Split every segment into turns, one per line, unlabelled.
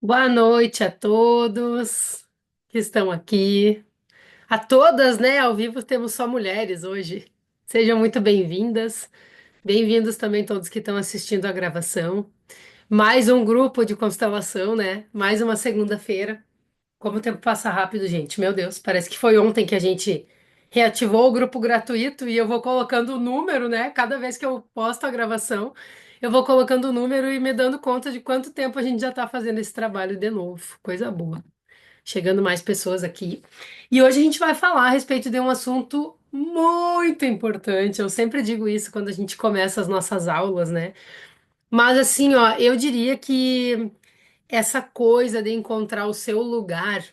Boa noite a todos que estão aqui. A todas, né? Ao vivo temos só mulheres hoje. Sejam muito bem-vindas. Bem-vindos também todos que estão assistindo a gravação. Mais um grupo de constelação, né? Mais uma segunda-feira. Como o tempo passa rápido, gente. Meu Deus, parece que foi ontem que a gente reativou o grupo gratuito e eu vou colocando o número, né? Cada vez que eu posto a gravação, eu vou colocando o número e me dando conta de quanto tempo a gente já está fazendo esse trabalho de novo. Coisa boa. Chegando mais pessoas aqui. E hoje a gente vai falar a respeito de um assunto muito importante. Eu sempre digo isso quando a gente começa as nossas aulas, né? Mas assim, ó, eu diria que essa coisa de encontrar o seu lugar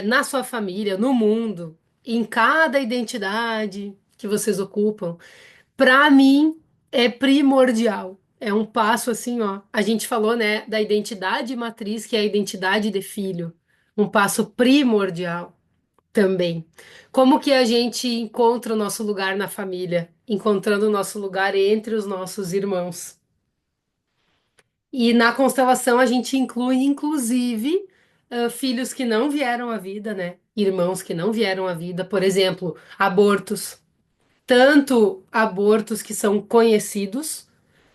na sua família, no mundo, em cada identidade que vocês ocupam, para mim é primordial. É um passo assim, ó. A gente falou, né, da identidade matriz, que é a identidade de filho. Um passo primordial também. Como que a gente encontra o nosso lugar na família? Encontrando o nosso lugar entre os nossos irmãos. E na constelação a gente inclui, inclusive, filhos que não vieram à vida, né? Irmãos que não vieram à vida, por exemplo, abortos. Tanto abortos que são conhecidos,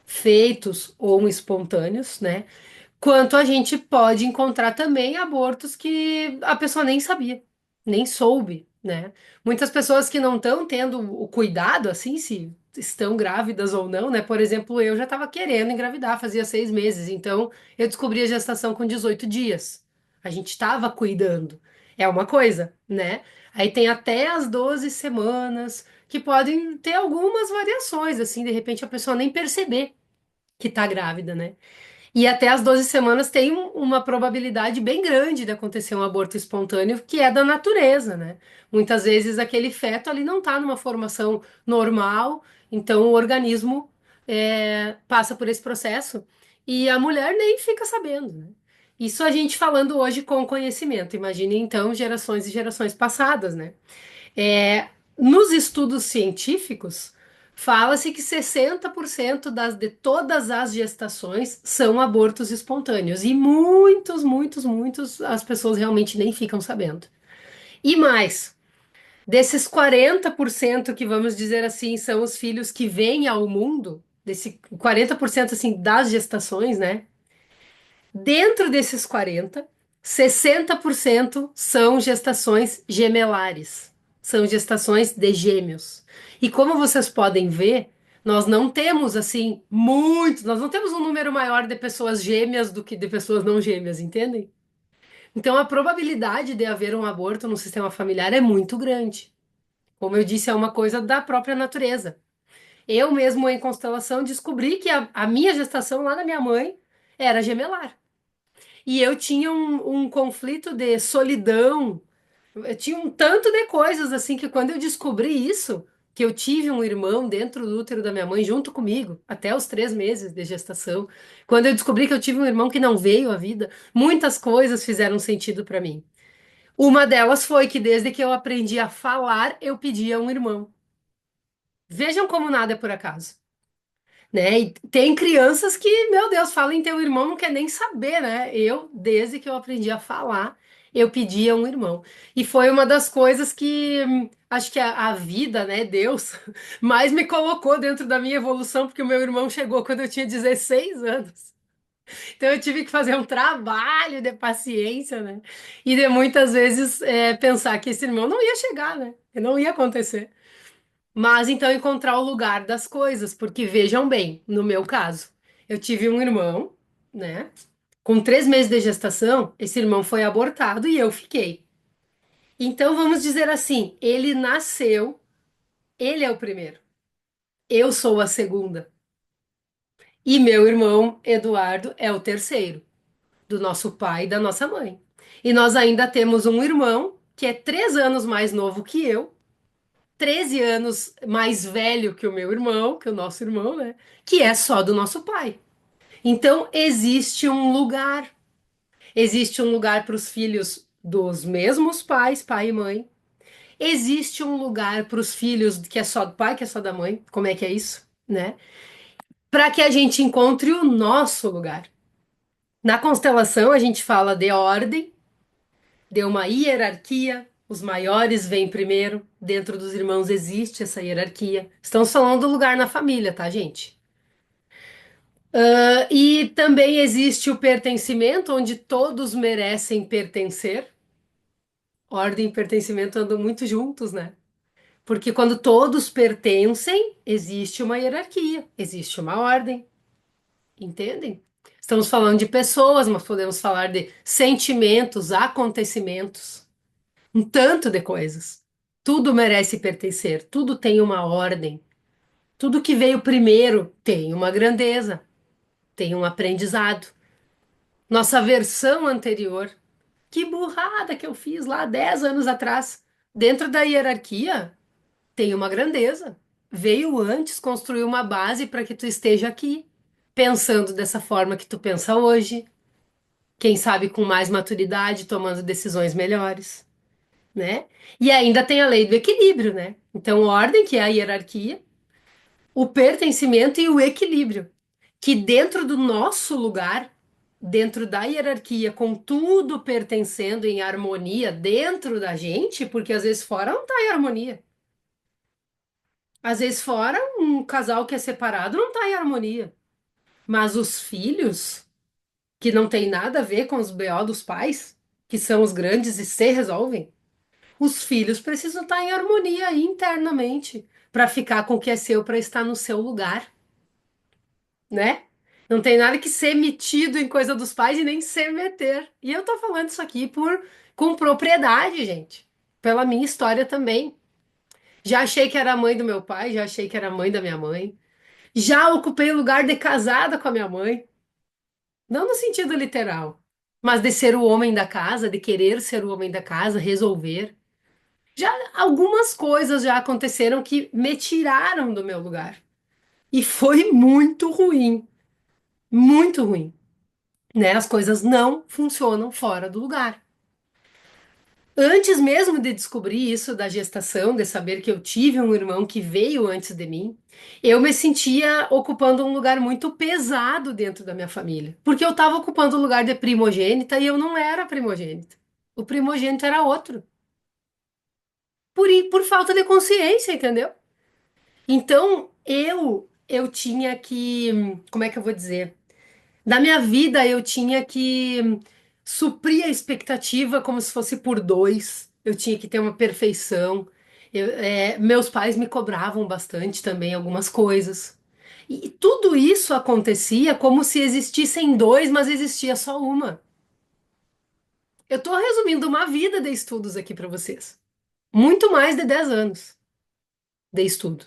feitos ou espontâneos, né? Quanto a gente pode encontrar também abortos que a pessoa nem sabia, nem soube, né? Muitas pessoas que não estão tendo o cuidado, assim, se estão grávidas ou não, né? Por exemplo, eu já estava querendo engravidar, fazia 6 meses, então eu descobri a gestação com 18 dias. A gente estava cuidando. É uma coisa, né? Aí tem até as 12 semanas, que podem ter algumas variações, assim, de repente a pessoa nem perceber que tá grávida, né? E até as 12 semanas tem uma probabilidade bem grande de acontecer um aborto espontâneo, que é da natureza, né? Muitas vezes aquele feto ali não está numa formação normal, então o organismo passa por esse processo e a mulher nem fica sabendo, né? Isso a gente falando hoje com conhecimento. Imagine então gerações e gerações passadas, né? Nos estudos científicos, fala-se que 60% de todas as gestações são abortos espontâneos. E muitos, muitos, muitos as pessoas realmente nem ficam sabendo. E mais, desses 40% que vamos dizer assim, são os filhos que vêm ao mundo, desse 40% assim das gestações, né? Dentro desses 40, 60% são gestações gemelares, são gestações de gêmeos. E como vocês podem ver, nós não temos assim muitos, nós não temos um número maior de pessoas gêmeas do que de pessoas não gêmeas, entendem? Então a probabilidade de haver um aborto no sistema familiar é muito grande. Como eu disse, é uma coisa da própria natureza. Eu mesmo em constelação descobri que a minha gestação lá na minha mãe era gemelar. E eu tinha um conflito de solidão. Eu tinha um tanto de coisas assim que quando eu descobri isso, que eu tive um irmão dentro do útero da minha mãe junto comigo, até os 3 meses de gestação. Quando eu descobri que eu tive um irmão que não veio à vida, muitas coisas fizeram sentido para mim. Uma delas foi que desde que eu aprendi a falar, eu pedia um irmão. Vejam como nada é por acaso. Né? E tem crianças que, meu Deus, falam em ter um irmão, não quer nem saber, né? Eu, desde que eu aprendi a falar, eu pedia um irmão. E foi uma das coisas que acho que a vida, né, Deus, mais me colocou dentro da minha evolução, porque o meu irmão chegou quando eu tinha 16 anos. Então eu tive que fazer um trabalho de paciência, né? E de muitas vezes pensar que esse irmão não ia chegar, né? Que não ia acontecer. Mas então encontrar o lugar das coisas, porque vejam bem, no meu caso, eu tive um irmão, né? Com 3 meses de gestação, esse irmão foi abortado e eu fiquei. Então vamos dizer assim, ele nasceu, ele é o primeiro, eu sou a segunda. E meu irmão Eduardo é o terceiro, do nosso pai e da nossa mãe. E nós ainda temos um irmão que é 3 anos mais novo que eu, 13 anos mais velho que o meu irmão, que o nosso irmão, né? Que é só do nosso pai. Então, existe um lugar para os filhos dos mesmos pais, pai e mãe. Existe um lugar para os filhos que é só do pai, que é só da mãe. Como é que é isso, né? Para que a gente encontre o nosso lugar. Na constelação, a gente fala de ordem, de uma hierarquia. Os maiores vêm primeiro. Dentro dos irmãos existe essa hierarquia. Estamos falando do lugar na família, tá, gente? E também existe o pertencimento, onde todos merecem pertencer. Ordem e pertencimento andam muito juntos, né? Porque quando todos pertencem, existe uma hierarquia, existe uma ordem, entendem? Estamos falando de pessoas, mas podemos falar de sentimentos, acontecimentos, um tanto de coisas. Tudo merece pertencer, tudo tem uma ordem. Tudo que veio primeiro tem uma grandeza, tem um aprendizado. Nossa versão anterior, que burrada que eu fiz lá 10 anos atrás, dentro da hierarquia, tem uma grandeza. Veio antes, construiu uma base para que tu esteja aqui, pensando dessa forma que tu pensa hoje, quem sabe com mais maturidade, tomando decisões melhores, né? E ainda tem a lei do equilíbrio, né? Então, ordem, que é a hierarquia, o pertencimento e o equilíbrio, que dentro do nosso lugar, dentro da hierarquia, com tudo pertencendo em harmonia dentro da gente, porque às vezes fora não tá em harmonia. Às vezes fora um casal que é separado não tá em harmonia. Mas os filhos, que não tem nada a ver com os BO dos pais, que são os grandes e se resolvem, os filhos precisam estar em harmonia internamente para ficar com o que é seu, para estar no seu lugar, né? Não tem nada que ser metido em coisa dos pais e nem se meter. E eu tô falando isso aqui por com propriedade, gente. Pela minha história também. Já achei que era a mãe do meu pai, já achei que era a mãe da minha mãe. Já ocupei o lugar de casada com a minha mãe. Não no sentido literal, mas de ser o homem da casa, de querer ser o homem da casa, resolver. Já algumas coisas já aconteceram que me tiraram do meu lugar. E foi muito ruim, né? As coisas não funcionam fora do lugar. Antes mesmo de descobrir isso da gestação, de saber que eu tive um irmão que veio antes de mim, eu me sentia ocupando um lugar muito pesado dentro da minha família, porque eu estava ocupando o lugar de primogênita e eu não era primogênita. O primogênito era outro, por falta de consciência, entendeu? Então eu tinha que, como é que eu vou dizer? Na minha vida, eu tinha que suprir a expectativa como se fosse por dois. Eu tinha que ter uma perfeição. Meus pais me cobravam bastante também algumas coisas. E tudo isso acontecia como se existissem dois, mas existia só uma. Eu estou resumindo uma vida de estudos aqui para vocês. Muito mais de 10 anos de estudo.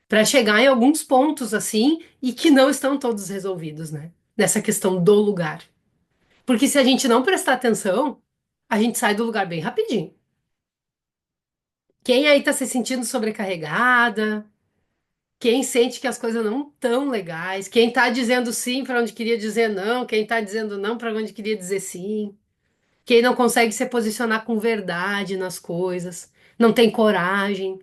Para chegar em alguns pontos assim e que não estão todos resolvidos, né? Nessa questão do lugar. Porque se a gente não prestar atenção, a gente sai do lugar bem rapidinho. Quem aí tá se sentindo sobrecarregada, quem sente que as coisas não estão legais, quem tá dizendo sim para onde queria dizer não, quem tá dizendo não para onde queria dizer sim, quem não consegue se posicionar com verdade nas coisas, não tem coragem,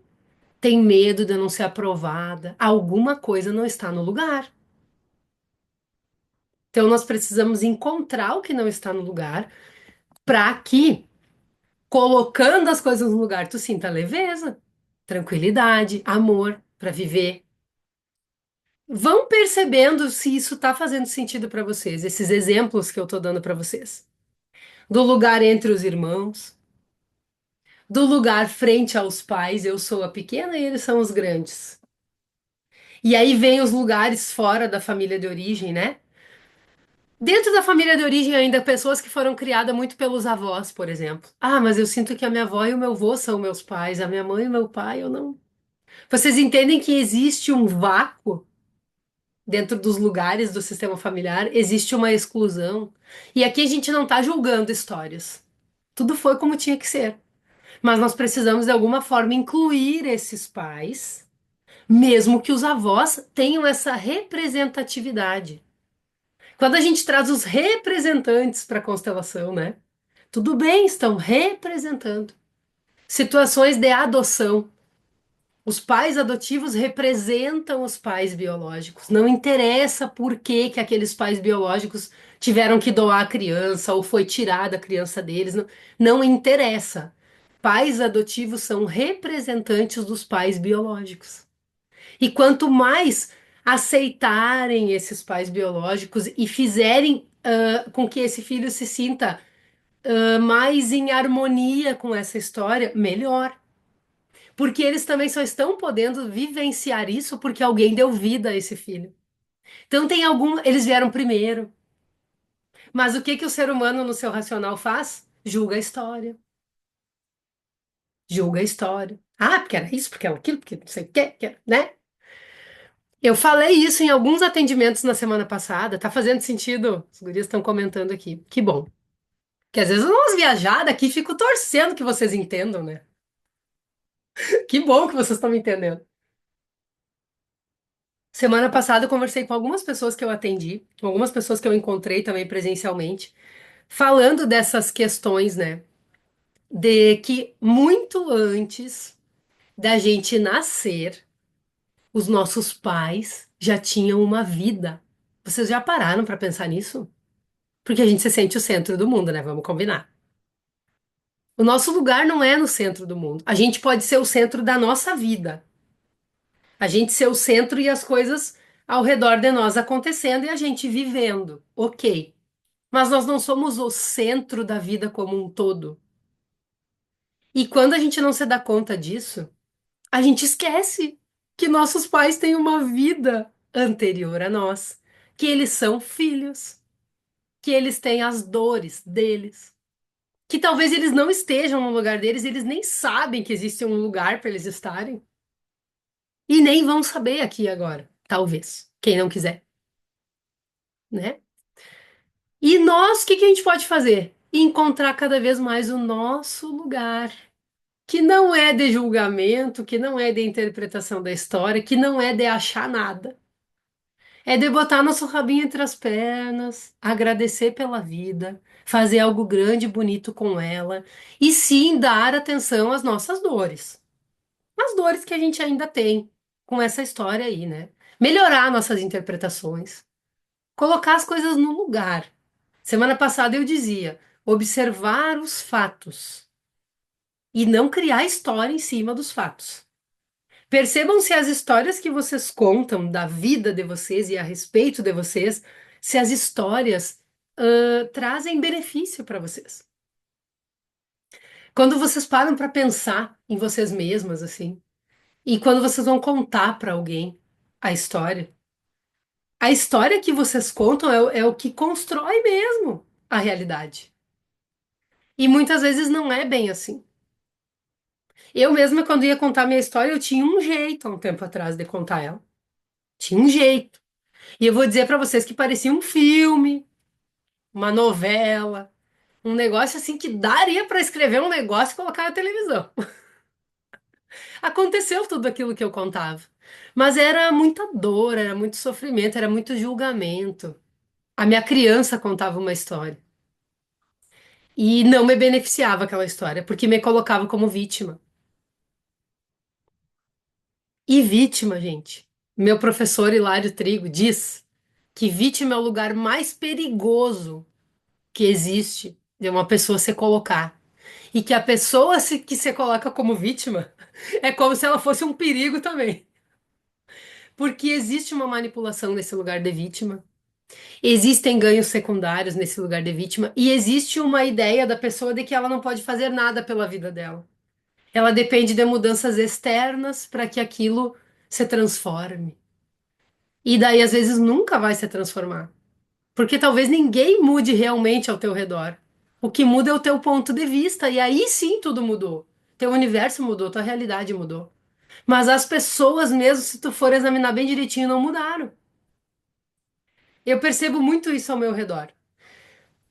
tem medo de não ser aprovada, alguma coisa não está no lugar. Então nós precisamos encontrar o que não está no lugar para que colocando as coisas no lugar, tu sinta leveza, tranquilidade, amor para viver. Vão percebendo se isso está fazendo sentido para vocês, esses exemplos que eu estou dando para vocês. Do lugar entre os irmãos, do lugar frente aos pais, eu sou a pequena e eles são os grandes. E aí vem os lugares fora da família de origem, né? Dentro da família de origem, ainda pessoas que foram criadas muito pelos avós, por exemplo. Ah, mas eu sinto que a minha avó e o meu avô são meus pais, a minha mãe e o meu pai, eu não. Vocês entendem que existe um vácuo dentro dos lugares do sistema familiar, existe uma exclusão. E aqui a gente não está julgando histórias. Tudo foi como tinha que ser. Mas nós precisamos, de alguma forma, incluir esses pais, mesmo que os avós tenham essa representatividade. Quando a gente traz os representantes para a constelação, né? Tudo bem, estão representando. Situações de adoção. Os pais adotivos representam os pais biológicos. Não interessa por que que aqueles pais biológicos tiveram que doar a criança ou foi tirada a criança deles. Não, não interessa. Pais adotivos são representantes dos pais biológicos. E quanto mais aceitarem esses pais biológicos e fizerem com que esse filho se sinta mais em harmonia com essa história, melhor. Porque eles também só estão podendo vivenciar isso porque alguém deu vida a esse filho. Então tem algum, eles vieram primeiro. Mas o que que o ser humano no seu racional faz? Julga a história. Julga a história. Ah, porque era isso, porque era aquilo, porque não sei o quê, né? Eu falei isso em alguns atendimentos na semana passada. Tá fazendo sentido? Os guris estão comentando aqui. Que bom. Que às vezes eu dou umas viajadas aqui e fico torcendo que vocês entendam, né? Que bom que vocês estão me entendendo. Semana passada eu conversei com algumas pessoas que eu atendi, com algumas pessoas que eu encontrei também presencialmente, falando dessas questões, né? De que muito antes da gente nascer, os nossos pais já tinham uma vida. Vocês já pararam para pensar nisso? Porque a gente se sente o centro do mundo, né? Vamos combinar. O nosso lugar não é no centro do mundo. A gente pode ser o centro da nossa vida. A gente ser o centro e as coisas ao redor de nós acontecendo e a gente vivendo. Ok. Mas nós não somos o centro da vida como um todo. E quando a gente não se dá conta disso, a gente esquece que nossos pais têm uma vida anterior a nós, que eles são filhos, que eles têm as dores deles, que talvez eles não estejam no lugar deles, eles nem sabem que existe um lugar para eles estarem e nem vão saber aqui agora, talvez, quem não quiser, né? E nós, o que que a gente pode fazer? Encontrar cada vez mais o nosso lugar, que não é de julgamento, que não é de interpretação da história, que não é de achar nada. É de botar nosso rabinho entre as pernas, agradecer pela vida, fazer algo grande e bonito com ela, e sim dar atenção às nossas dores. As dores que a gente ainda tem com essa história aí, né? Melhorar nossas interpretações, colocar as coisas no lugar. Semana passada eu dizia, observar os fatos e não criar história em cima dos fatos. Percebam se as histórias que vocês contam da vida de vocês e a respeito de vocês, se as histórias trazem benefício para vocês. Quando vocês param para pensar em vocês mesmas, assim, e quando vocês vão contar para alguém a história que vocês contam é o que constrói mesmo a realidade. E muitas vezes não é bem assim. Eu mesma, quando ia contar minha história, eu tinha um jeito há um tempo atrás de contar ela. Tinha um jeito. E eu vou dizer pra vocês que parecia um filme, uma novela, um negócio assim que daria pra escrever um negócio e colocar na televisão. Aconteceu tudo aquilo que eu contava. Mas era muita dor, era muito sofrimento, era muito julgamento. A minha criança contava uma história e não me beneficiava aquela história, porque me colocava como vítima. E vítima, gente. Meu professor Hilário Trigo diz que vítima é o lugar mais perigoso que existe de uma pessoa se colocar. E que a pessoa que se coloca como vítima é como se ela fosse um perigo também. Porque existe uma manipulação nesse lugar de vítima, existem ganhos secundários nesse lugar de vítima, e existe uma ideia da pessoa de que ela não pode fazer nada pela vida dela. Ela depende de mudanças externas para que aquilo se transforme. E daí, às vezes, nunca vai se transformar. Porque talvez ninguém mude realmente ao teu redor. O que muda é o teu ponto de vista, e aí sim tudo mudou. Teu universo mudou, tua realidade mudou. Mas as pessoas, mesmo se tu for examinar bem direitinho, não mudaram. Eu percebo muito isso ao meu redor.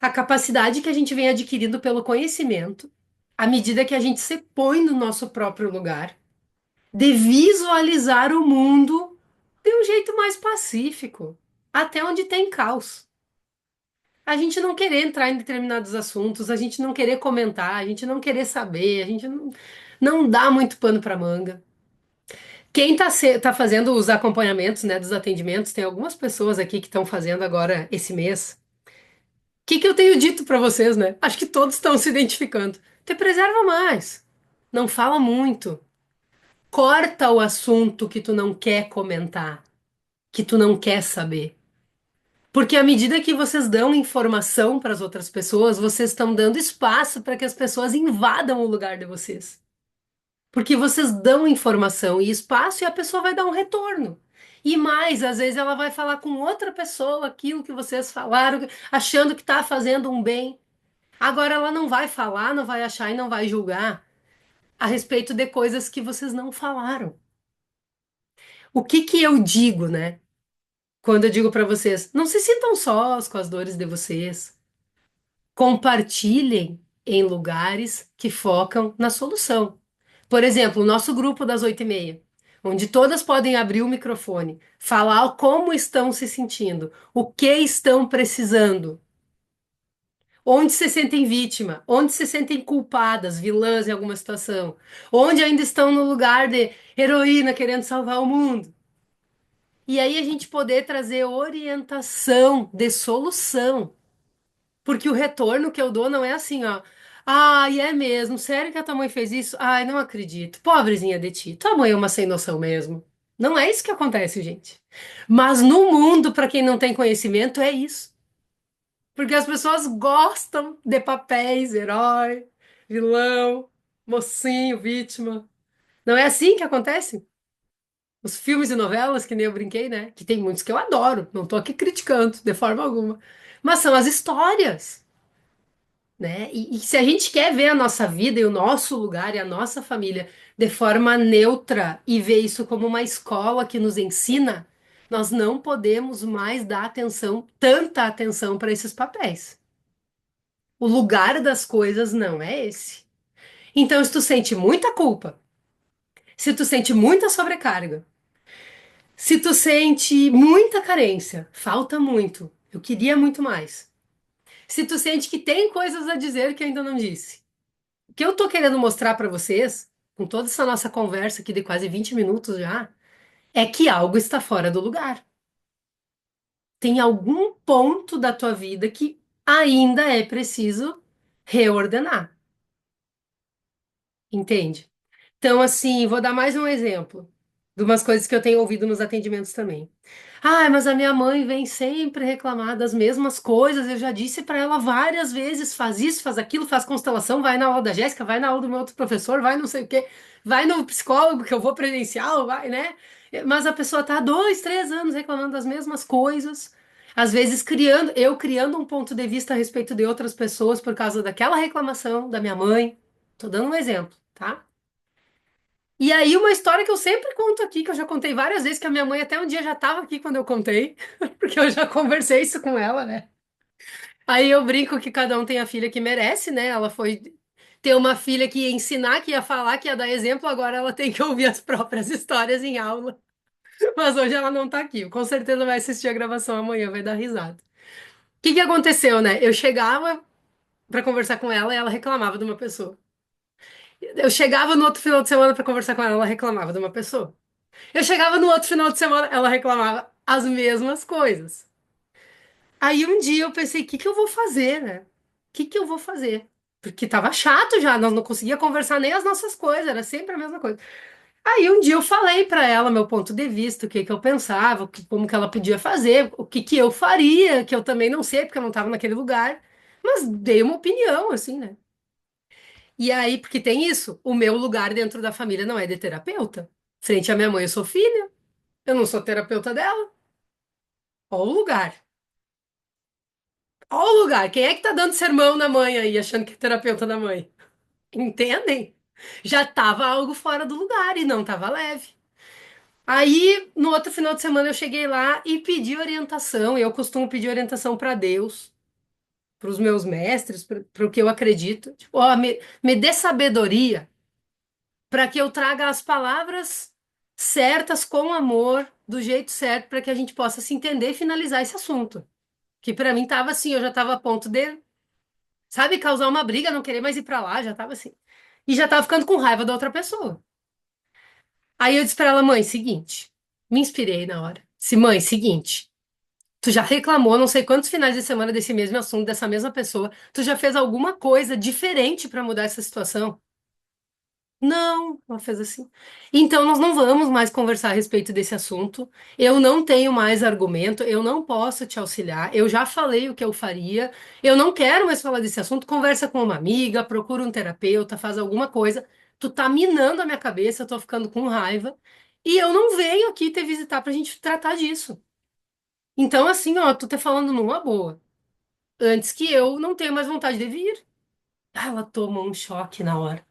A capacidade que a gente vem adquirindo pelo conhecimento, à medida que a gente se põe no nosso próprio lugar, de visualizar o mundo de um jeito mais pacífico, até onde tem caos. A gente não querer entrar em determinados assuntos, a gente não querer comentar, a gente não querer saber, a gente não dá muito pano para manga. Quem tá fazendo os acompanhamentos, né, dos atendimentos, tem algumas pessoas aqui que estão fazendo agora esse mês. O que que eu tenho dito para vocês, né? Acho que todos estão se identificando. Te preserva mais. Não fala muito. Corta o assunto que tu não quer comentar, que tu não quer saber. Porque à medida que vocês dão informação para as outras pessoas, vocês estão dando espaço para que as pessoas invadam o lugar de vocês. Porque vocês dão informação e espaço e a pessoa vai dar um retorno. E mais, às vezes ela vai falar com outra pessoa aquilo que vocês falaram, achando que está fazendo um bem. Agora ela não vai falar, não vai achar e não vai julgar a respeito de coisas que vocês não falaram. O que que eu digo, né? Quando eu digo para vocês, não se sintam sós com as dores de vocês. Compartilhem em lugares que focam na solução. Por exemplo, o nosso grupo das 8h30, onde todas podem abrir o microfone, falar como estão se sentindo, o que estão precisando, onde se sentem vítima, onde se sentem culpadas, vilãs em alguma situação, onde ainda estão no lugar de heroína querendo salvar o mundo. E aí a gente poder trazer orientação de solução. Porque o retorno que eu dou não é assim, ó. Ai, é mesmo? Sério que a tua mãe fez isso? Ai, não acredito. Pobrezinha de ti. Tua mãe é uma sem noção mesmo. Não é isso que acontece, gente. Mas no mundo, para quem não tem conhecimento, é isso. Porque as pessoas gostam de papéis, herói, vilão, mocinho, vítima. Não é assim que acontece? Os filmes e novelas, que nem eu brinquei, né? Que tem muitos que eu adoro. Não tô aqui criticando, de forma alguma. Mas são as histórias, né? E se a gente quer ver a nossa vida e o nosso lugar e a nossa família de forma neutra e ver isso como uma escola que nos ensina, nós não podemos mais dar atenção, tanta atenção para esses papéis. O lugar das coisas não é esse. Então, se tu sente muita culpa, se tu sente muita sobrecarga, se tu sente muita carência, falta muito, eu queria muito mais. Se tu sente que tem coisas a dizer que ainda não disse. O que eu tô querendo mostrar para vocês, com toda essa nossa conversa aqui de quase 20 minutos já, é que algo está fora do lugar. Tem algum ponto da tua vida que ainda é preciso reordenar, entende? Então, assim, vou dar mais um exemplo de umas coisas que eu tenho ouvido nos atendimentos também. Ah, mas a minha mãe vem sempre reclamar das mesmas coisas. Eu já disse para ela várias vezes: faz isso, faz aquilo, faz constelação, vai na aula da Jéssica, vai na aula do meu outro professor, vai não sei o quê, vai no psicólogo que eu vou presencial, vai, né? Mas a pessoa tá há 2, 3 anos reclamando das mesmas coisas. Às vezes eu criando um ponto de vista a respeito de outras pessoas por causa daquela reclamação da minha mãe. Tô dando um exemplo, tá? E aí, uma história que eu sempre conto aqui, que eu já contei várias vezes, que a minha mãe até um dia já estava aqui quando eu contei, porque eu já conversei isso com ela, né? Aí eu brinco que cada um tem a filha que merece, né? Ela foi ter uma filha que ia ensinar, que ia falar, que ia dar exemplo, agora ela tem que ouvir as próprias histórias em aula. Mas hoje ela não tá aqui. Com certeza vai assistir a gravação amanhã, vai dar risada. O que que aconteceu, né? Eu chegava pra conversar com ela e ela reclamava de uma pessoa. Eu chegava no outro final de semana pra conversar com ela reclamava de uma pessoa. Eu chegava no outro final de semana, ela reclamava as mesmas coisas. Aí um dia eu pensei, o que que eu vou fazer, né? O que que eu vou fazer? Porque tava chato já, nós não conseguia conversar nem as nossas coisas, era sempre a mesma coisa. Aí um dia eu falei pra ela meu ponto de vista, o que que eu pensava, como que ela podia fazer, o que que eu faria, que eu também não sei, porque eu não tava naquele lugar, mas dei uma opinião, assim, né? E aí, porque tem isso, o meu lugar dentro da família não é de terapeuta. Frente à minha mãe, eu sou filha, eu não sou terapeuta dela. Ó o lugar. Ó o lugar. Quem é que tá dando sermão na mãe aí, achando que é terapeuta da mãe? Entendem? Já tava algo fora do lugar e não tava leve. Aí, no outro final de semana, eu cheguei lá e pedi orientação. Eu costumo pedir orientação para Deus, para os meus mestres, para o que eu acredito. Tipo, ó, me dê sabedoria para que eu traga as palavras certas, com amor, do jeito certo, para que a gente possa se entender e finalizar esse assunto. Que para mim tava assim, eu já tava a ponto de, sabe, causar uma briga, não querer mais ir pra lá, já tava assim. E já tava ficando com raiva da outra pessoa. Aí eu disse pra ela, mãe, seguinte, me inspirei na hora. Se mãe, seguinte, tu já reclamou não sei quantos finais de semana desse mesmo assunto, dessa mesma pessoa, tu já fez alguma coisa diferente pra mudar essa situação? Não, ela fez assim. Então, nós não vamos mais conversar a respeito desse assunto. Eu não tenho mais argumento, eu não posso te auxiliar. Eu já falei o que eu faria. Eu não quero mais falar desse assunto. Conversa com uma amiga, procura um terapeuta, faz alguma coisa. Tu tá minando a minha cabeça, eu tô ficando com raiva. E eu não venho aqui te visitar pra gente tratar disso. Então, assim, ó, tu tá falando numa boa. Antes que eu não tenha mais vontade de vir. Ela tomou um choque na hora.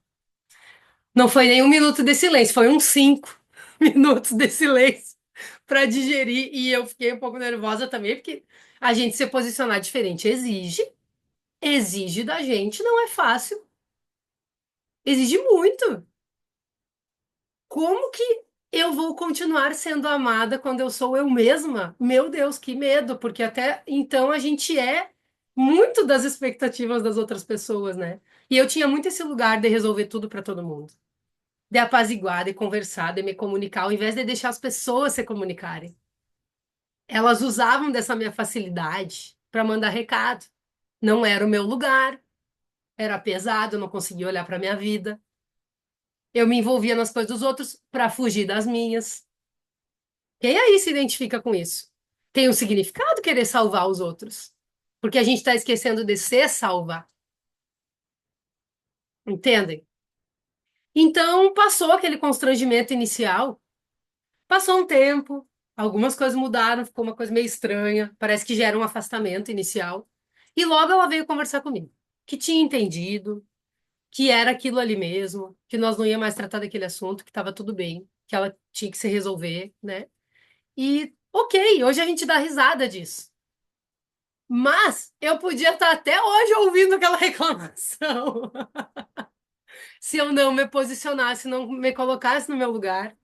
Não foi nem um minuto de silêncio, foi uns 5 minutos de silêncio para digerir. E eu fiquei um pouco nervosa também, porque a gente se posicionar diferente exige da gente, não é fácil, exige muito. Como que eu vou continuar sendo amada quando eu sou eu mesma? Meu Deus, que medo, porque até então a gente é muito das expectativas das outras pessoas, né? E eu tinha muito esse lugar de resolver tudo para todo mundo. De apaziguar, de conversar, de me comunicar, ao invés de deixar as pessoas se comunicarem. Elas usavam dessa minha facilidade para mandar recado. Não era o meu lugar, era pesado, eu não conseguia olhar para minha vida. Eu me envolvia nas coisas dos outros para fugir das minhas. Quem aí se identifica com isso? Tem um significado querer salvar os outros, porque a gente está esquecendo de se salvar, entendem? Então passou aquele constrangimento inicial. Passou um tempo, algumas coisas mudaram, ficou uma coisa meio estranha. Parece que já era um afastamento inicial. E logo ela veio conversar comigo, que tinha entendido, que era aquilo ali mesmo, que nós não ia mais tratar daquele assunto, que estava tudo bem, que ela tinha que se resolver, né? E ok, hoje a gente dá risada disso. Mas eu podia estar até hoje ouvindo aquela reclamação, se eu não me posicionasse, não me colocasse no meu lugar,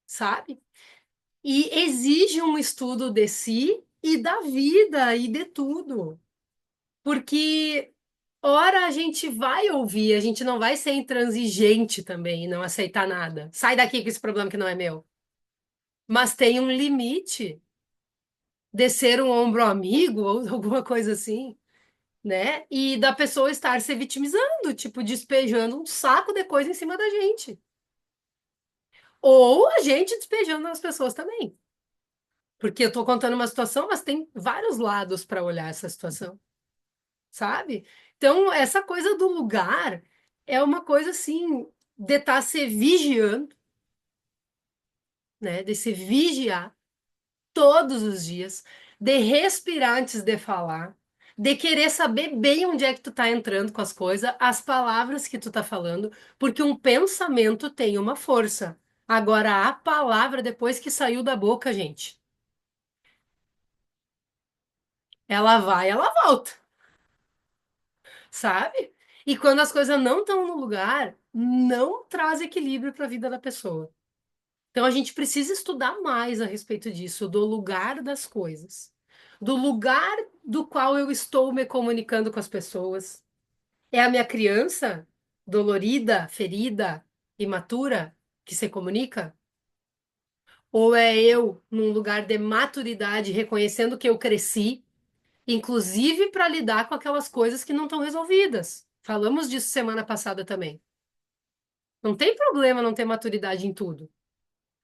sabe? E exige um estudo de si e da vida e de tudo. Porque, ora, a gente vai ouvir, a gente não vai ser intransigente também e não aceitar nada. Sai daqui com esse problema que não é meu. Mas tem um limite de ser um ombro amigo ou alguma coisa assim, né? E da pessoa estar se vitimizando, tipo, despejando um saco de coisa em cima da gente. Ou a gente despejando nas pessoas também. Porque eu tô contando uma situação, mas tem vários lados para olhar essa situação, sabe? Então, essa coisa do lugar é uma coisa assim, de estar se vigiando, né? De se vigiar todos os dias, de respirar antes de falar, de querer saber bem onde é que tu tá entrando com as coisas, as palavras que tu tá falando, porque um pensamento tem uma força. Agora, a palavra, depois que saiu da boca, gente, ela vai, ela volta. Sabe? E quando as coisas não estão no lugar, não traz equilíbrio para a vida da pessoa. Então a gente precisa estudar mais a respeito disso, do lugar das coisas, do lugar do qual eu estou me comunicando com as pessoas. É a minha criança dolorida, ferida, imatura que se comunica? Ou é eu num lugar de maturidade, reconhecendo que eu cresci, inclusive para lidar com aquelas coisas que não estão resolvidas? Falamos disso semana passada também. Não tem problema não ter maturidade em tudo,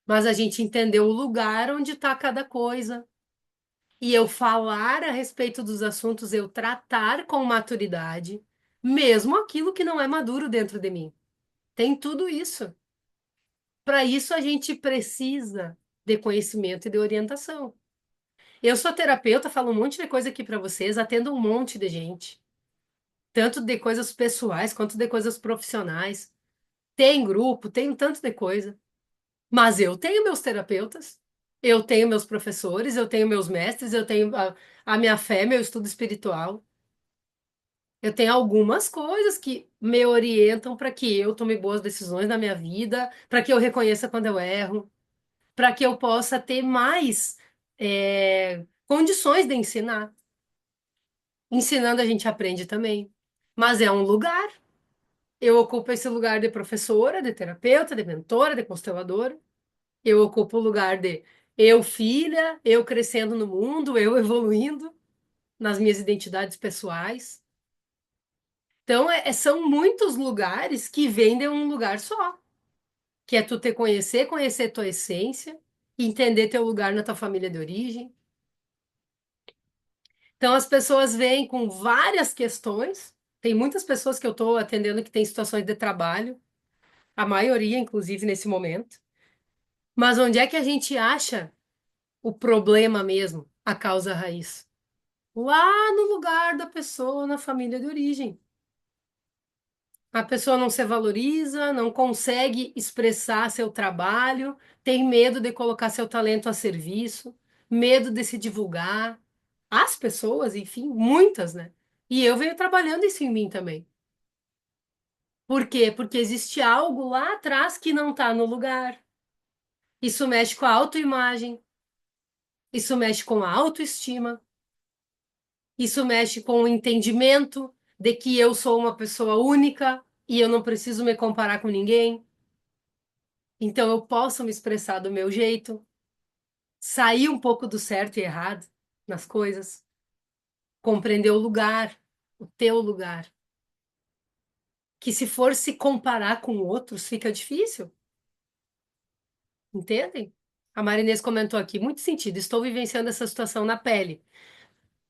mas a gente entendeu o lugar onde está cada coisa. E eu falar a respeito dos assuntos, eu tratar com maturidade, mesmo aquilo que não é maduro dentro de mim. Tem tudo isso. Para isso, a gente precisa de conhecimento e de orientação. Eu sou terapeuta, falo um monte de coisa aqui para vocês, atendo um monte de gente, tanto de coisas pessoais quanto de coisas profissionais. Tem grupo, tem tanto de coisa. Mas eu tenho meus terapeutas, eu tenho meus professores, eu tenho meus mestres, eu tenho a minha fé, meu estudo espiritual. Eu tenho algumas coisas que me orientam para que eu tome boas decisões na minha vida, para que eu reconheça quando eu erro, para que eu possa ter mais condições de ensinar. Ensinando a gente aprende também. Mas é um lugar. Eu ocupo esse lugar de professora, de terapeuta, de mentora, de consteladora. Eu ocupo o lugar de eu, filha, eu crescendo no mundo, eu evoluindo nas minhas identidades pessoais. Então, são muitos lugares que vêm de um lugar só, que é tu te conhecer, conhecer tua essência, entender teu lugar na tua família de origem. Então, as pessoas vêm com várias questões. Tem muitas pessoas que eu estou atendendo que têm situações de trabalho, a maioria, inclusive, nesse momento. Mas onde é que a gente acha o problema mesmo, a causa raiz? Lá no lugar da pessoa, na família de origem. A pessoa não se valoriza, não consegue expressar seu trabalho, tem medo de colocar seu talento a serviço, medo de se divulgar. As pessoas, enfim, muitas, né? E eu venho trabalhando isso em mim também. Por quê? Porque existe algo lá atrás que não está no lugar. Isso mexe com a autoimagem, isso mexe com a autoestima, isso mexe com o entendimento de que eu sou uma pessoa única e eu não preciso me comparar com ninguém. Então eu posso me expressar do meu jeito, sair um pouco do certo e errado nas coisas, compreender o lugar, o teu lugar. Que se for se comparar com outros, fica difícil, entendem? A Marinês comentou aqui, muito sentido, estou vivenciando essa situação na pele.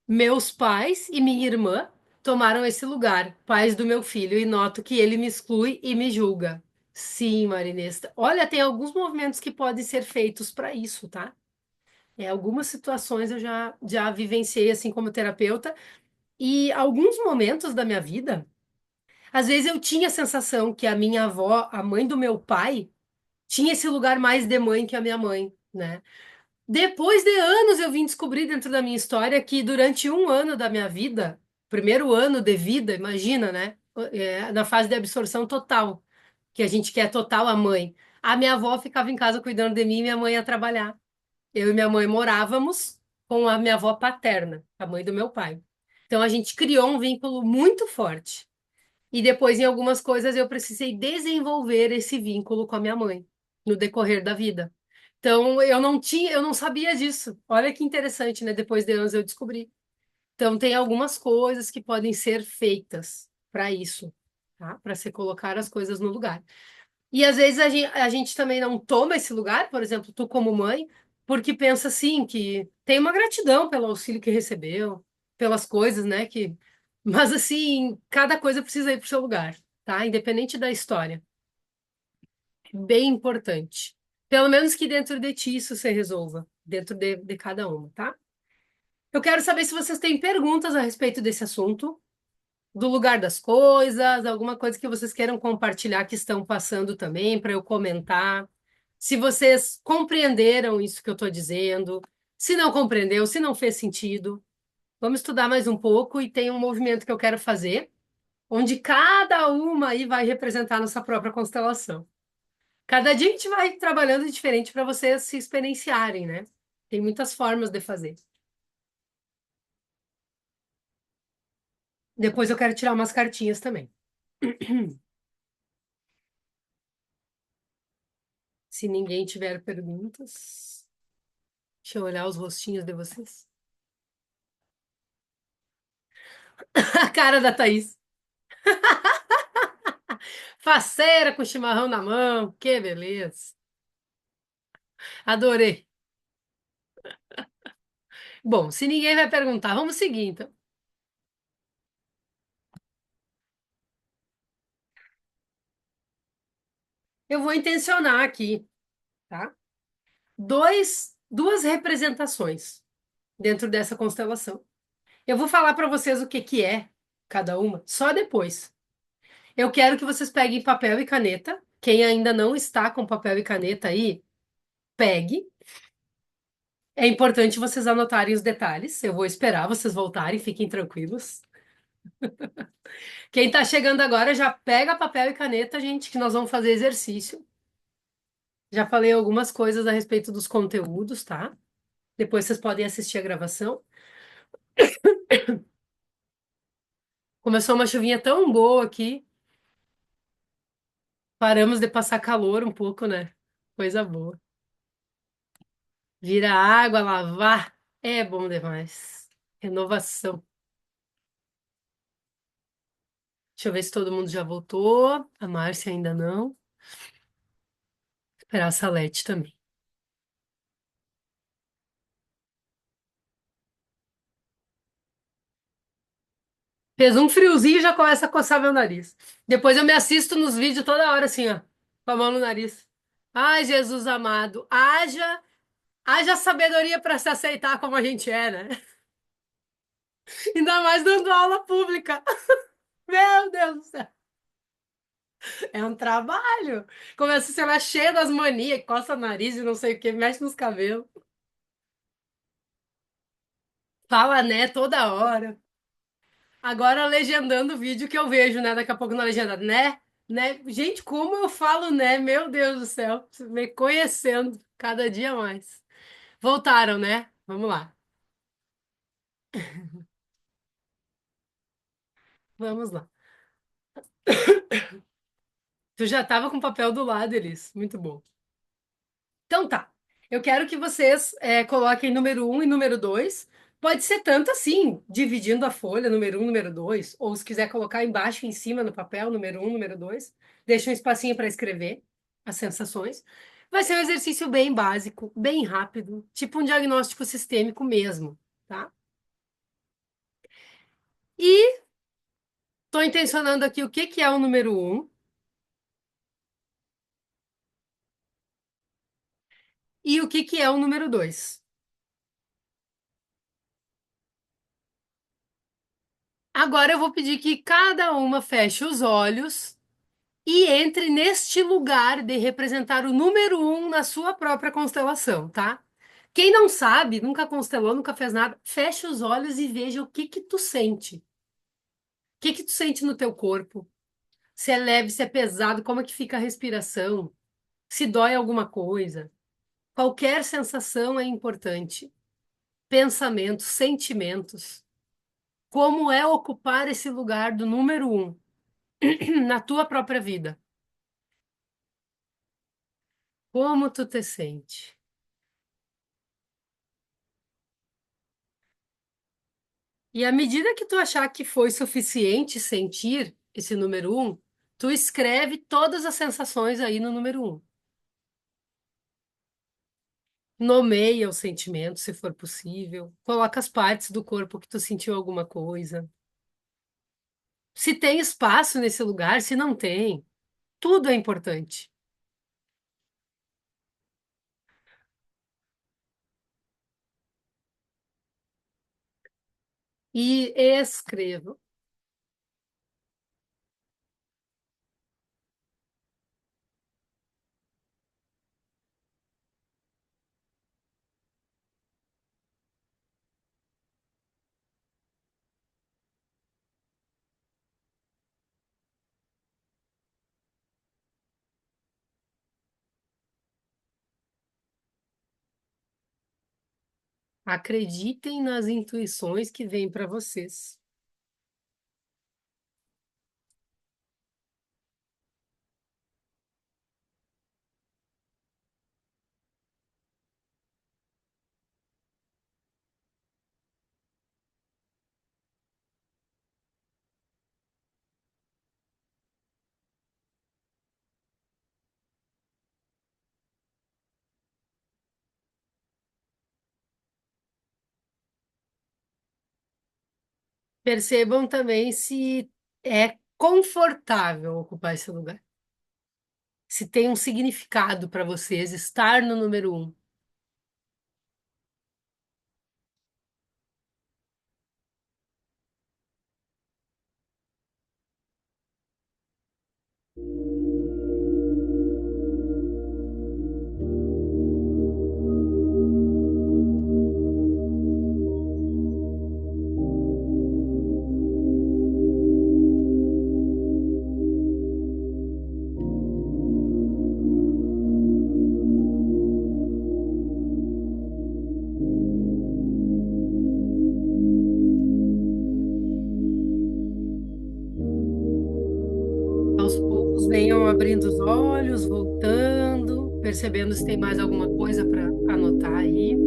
Meus pais e minha irmã tomaram esse lugar, pais do meu filho, e noto que ele me exclui e me julga. Sim, Marinês. Olha, tem alguns movimentos que podem ser feitos para isso, tá? Algumas situações eu já vivenciei assim como terapeuta, e alguns momentos da minha vida, às vezes eu tinha a sensação que a minha avó, a mãe do meu pai, tinha esse lugar mais de mãe que a minha mãe, né? Depois de anos eu vim descobrir dentro da minha história que durante um ano da minha vida, primeiro ano de vida, imagina, né? Na fase de absorção total, que a gente quer total a mãe. A minha avó ficava em casa cuidando de mim e minha mãe ia trabalhar. Eu e minha mãe morávamos com a minha avó paterna, a mãe do meu pai. Então a gente criou um vínculo muito forte. E depois, em algumas coisas, eu precisei desenvolver esse vínculo com a minha mãe no decorrer da vida. Então eu não sabia disso. Olha que interessante, né? Depois de anos eu descobri. Então tem algumas coisas que podem ser feitas para isso, tá? Para se colocar as coisas no lugar. E às vezes a gente também não toma esse lugar, por exemplo, tu como mãe, porque pensa assim que tem uma gratidão pelo auxílio que recebeu, pelas coisas, né? Mas assim, cada coisa precisa ir pro seu lugar, tá? Independente da história. Bem importante. Pelo menos que dentro de ti isso se resolva, dentro de cada uma, tá? Eu quero saber se vocês têm perguntas a respeito desse assunto, do lugar das coisas, alguma coisa que vocês queiram compartilhar que estão passando também para eu comentar. Se vocês compreenderam isso que eu estou dizendo, se não compreendeu, se não fez sentido, vamos estudar mais um pouco e tem um movimento que eu quero fazer, onde cada uma aí vai representar a nossa própria constelação. Cada dia a gente vai trabalhando diferente para vocês se experienciarem, né? Tem muitas formas de fazer. Depois eu quero tirar umas cartinhas também. Se ninguém tiver perguntas, deixa eu olhar os rostinhos de vocês. A cara da Thaís. Faceira com chimarrão na mão. Que beleza. Adorei. Bom, se ninguém vai perguntar, vamos seguir então. Eu vou intencionar aqui, tá? Duas representações dentro dessa constelação. Eu vou falar para vocês o que que é cada uma, só depois. Eu quero que vocês peguem papel e caneta. Quem ainda não está com papel e caneta aí, pegue. É importante vocês anotarem os detalhes. Eu vou esperar vocês voltarem, fiquem tranquilos. Quem está chegando agora já pega papel e caneta, gente, que nós vamos fazer exercício. Já falei algumas coisas a respeito dos conteúdos, tá? Depois vocês podem assistir a gravação. Começou uma chuvinha tão boa aqui. Paramos de passar calor um pouco, né? Coisa boa. Vira água, lavar. É bom demais. Renovação. Deixa eu ver se todo mundo já voltou. A Márcia ainda não. Esperar a Salete também. Fez um friozinho e já começa a coçar meu nariz. Depois eu me assisto nos vídeos toda hora assim, ó, com a mão no nariz. Ai, Jesus amado, haja sabedoria para se aceitar como a gente é, né? Ainda mais dando aula pública. Meu Deus do céu. É um trabalho. Começa a ser lá cheia das manias, coça o nariz e não sei o que, mexe nos cabelos. Fala né toda hora. Agora legendando o vídeo que eu vejo, né? Daqui a pouco na legenda, né? Né? Gente, como eu falo, né? Meu Deus do céu. Me conhecendo cada dia mais. Voltaram, né? Vamos lá. Vamos lá. Tu já tava com o papel do lado, Elis. Muito bom. Então tá. Eu quero que vocês coloquem número um e número 2. Pode ser tanto assim, dividindo a folha, número um, número 2, ou se quiser colocar embaixo e em cima no papel, número um, número 2. Deixa um espacinho para escrever as sensações. Vai ser um exercício bem básico, bem rápido, tipo um diagnóstico sistêmico mesmo, tá? E tô intencionando aqui o que que é o número um e o que que é o número 2. Agora eu vou pedir que cada uma feche os olhos e entre neste lugar de representar o número um na sua própria constelação, tá? Quem não sabe, nunca constelou, nunca fez nada, feche os olhos e veja o que que tu sente. O que que tu sente no teu corpo? Se é leve, se é pesado, como é que fica a respiração? Se dói alguma coisa? Qualquer sensação é importante. Pensamentos, sentimentos. Como é ocupar esse lugar do número um na tua própria vida? Como tu te sente? E à medida que tu achar que foi suficiente sentir esse número um, tu escreve todas as sensações aí no número um. Nomeia o sentimento, se for possível. Coloca as partes do corpo que tu sentiu alguma coisa. Se tem espaço nesse lugar, se não tem, tudo é importante. E escreva. Acreditem nas intuições que vêm para vocês. Percebam também se é confortável ocupar esse lugar. Se tem um significado para vocês estar no número um. abrindo os olhos, voltando, percebendo se tem mais alguma coisa para anotar aí.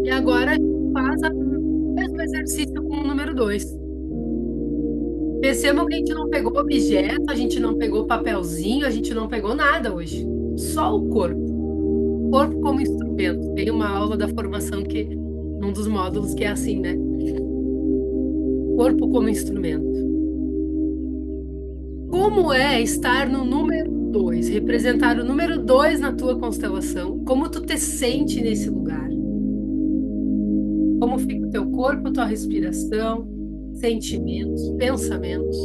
E agora a gente faz o mesmo exercício com o número 2. Percebam que a gente não pegou objeto, a gente não pegou papelzinho, a gente não pegou nada hoje. Só o corpo. Corpo como instrumento. Tem uma aula da formação que, num dos módulos, que é assim, né? Corpo como instrumento. Como é estar no número 2? Representar o número 2 na tua constelação? Como tu te sente nesse lugar? Como fica o teu corpo, tua respiração, sentimentos, pensamentos?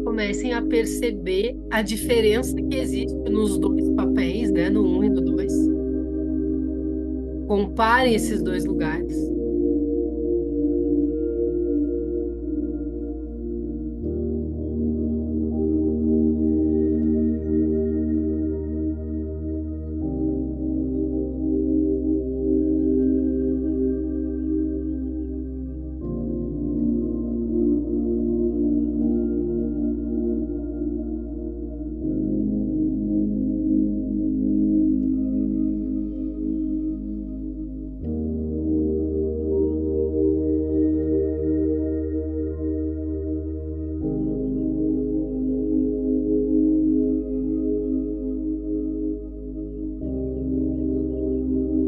Comecem a perceber a diferença que existe nos dois papéis, né? No um e no 2. Comparem esses dois lugares.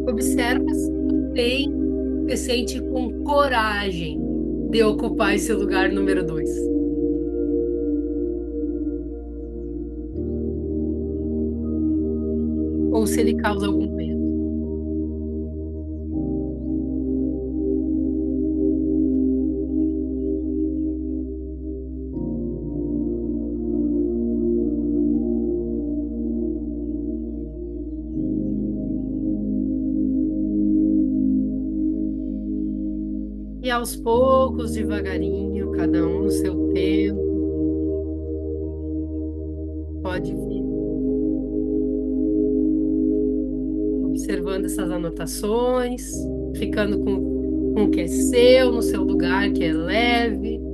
Observa se tu se sente com coragem de ocupar esse lugar número 2. Ou se ele causa algum medo. E aos poucos, devagarinho, cada um no seu tempo, pode vir observando essas anotações, ficando com o que é seu, no seu lugar, que é leve.